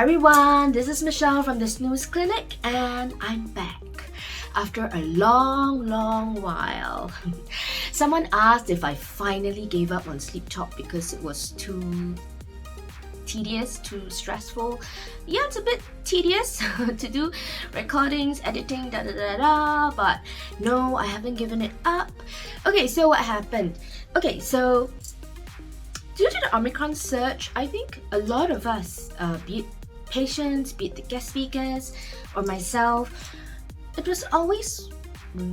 Hi everyone, this is Michelle from the snooZze Clinic and I'm back after a long while. Someone asked if I finally gave up on sleep talk because it was too tedious, too stressful. Yeah, it's a bit tedious to do recordings, editing, but no, I haven't given it up. Okay, so what happened? Okay, so due to the Omicron surge, I think a lot of us, be it patients, be it the guest speakers, or myself, it was always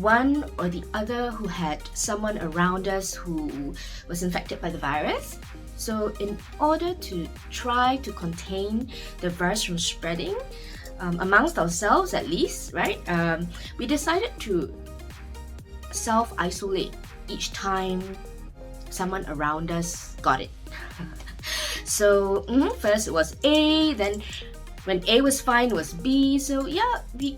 one or the other who had someone around us who was infected by the virus. So in order to try to contain the virus from spreading, amongst ourselves at least, right, we decided to self-isolate each time someone around us got it. So first it was A, then when A was fine it was B. So yeah, we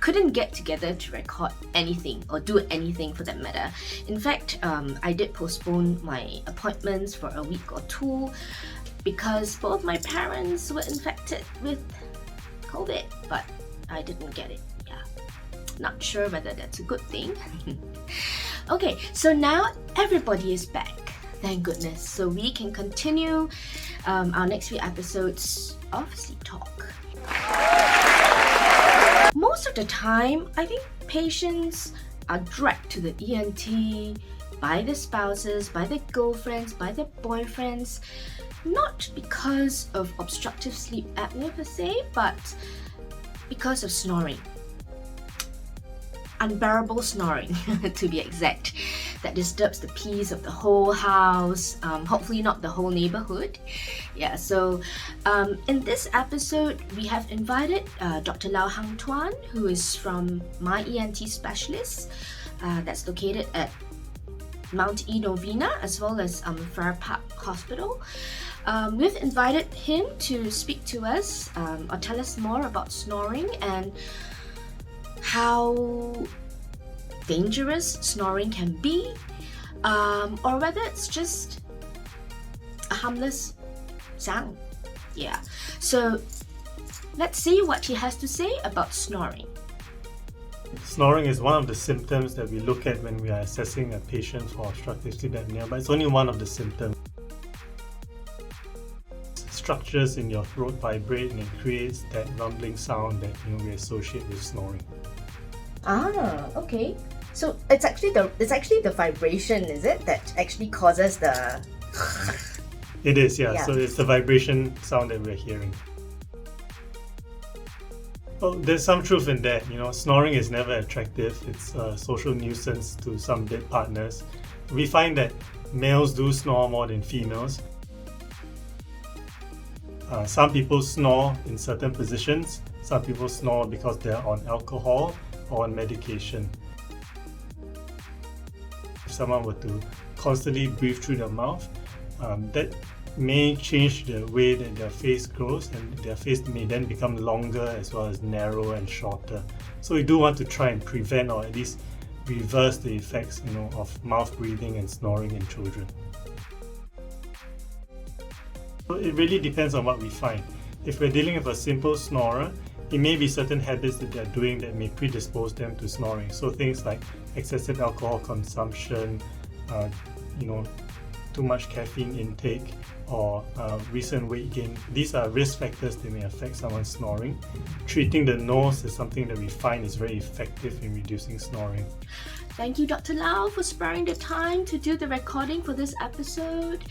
couldn't get together to record anything or do anything for that matter. In fact, I did postpone my appointments for a week or two because both my parents were infected with COVID, but I didn't get it. Yeah, not sure whether that's a good thing. Okay, so now everybody is back. Thank goodness. So we can continue our next few episodes of Sleep Talk. Most of the time, I think patients are dragged to the ENT by their spouses, by their girlfriends, by their boyfriends, not because of obstructive sleep apnea per se, but because of snoring. Unbearable snoring, to be exact, that disturbs the peace of the whole house, hopefully not the whole neighborhood. Yeah, so in this episode, we have invited Dr. Tuan, who is from my ENT Specialist, that's located at Mount Novena, as well as Fair Park Hospital. We've invited him to speak to us or tell us more about snoring and how dangerous snoring can be, or whether it's just a harmless sound. Yeah, so let's see what he has to say about snoring. Snoring is one of the symptoms that we look at when we are assessing a patient for obstructive sleep apnea, but it's only one of the symptoms. Structures in your throat vibrate and it creates that rumbling sound that we associate with snoring. Ah, okay. So it's actually the vibration, is it, that actually causes the... It is, yeah. So it's the vibration sound that we're hearing. Well, there's some truth in that. Snoring is never attractive. It's a social nuisance to some bed partners. We find that males do snore more than females. Some people snore in certain positions. Some people snore because they're on alcohol or on medication. If someone were to constantly breathe through their mouth, that may change the way that their face grows, and their face may then become longer as well as narrow and shorter. So we do want to try and prevent or at least reverse the effects of mouth breathing and snoring in children. So it really depends on what we find. If we're dealing with a simple snorer, it may be certain habits that they're doing that may predispose them to snoring. So things like excessive alcohol consumption, too much caffeine intake, or recent weight gain. These are risk factors that may affect someone's snoring. Treating the nose is something that we find is very effective in reducing snoring. Thank you, Dr. Lau, for sparing the time to do the recording for this episode.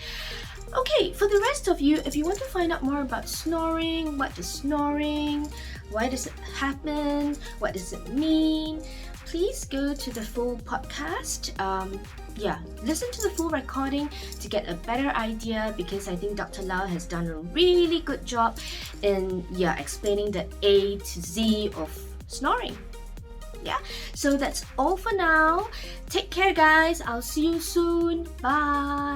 Okay, for the rest of you, if you want to find out more about snoring, what is snoring, why does it happen, what does it mean, please go to the full podcast. Listen to the full recording to get a better idea, because I think Dr. Lau has done a really good job in explaining the A to Z of snoring. Yeah, so that's all for now. Take care, guys. I'll see you soon. Bye.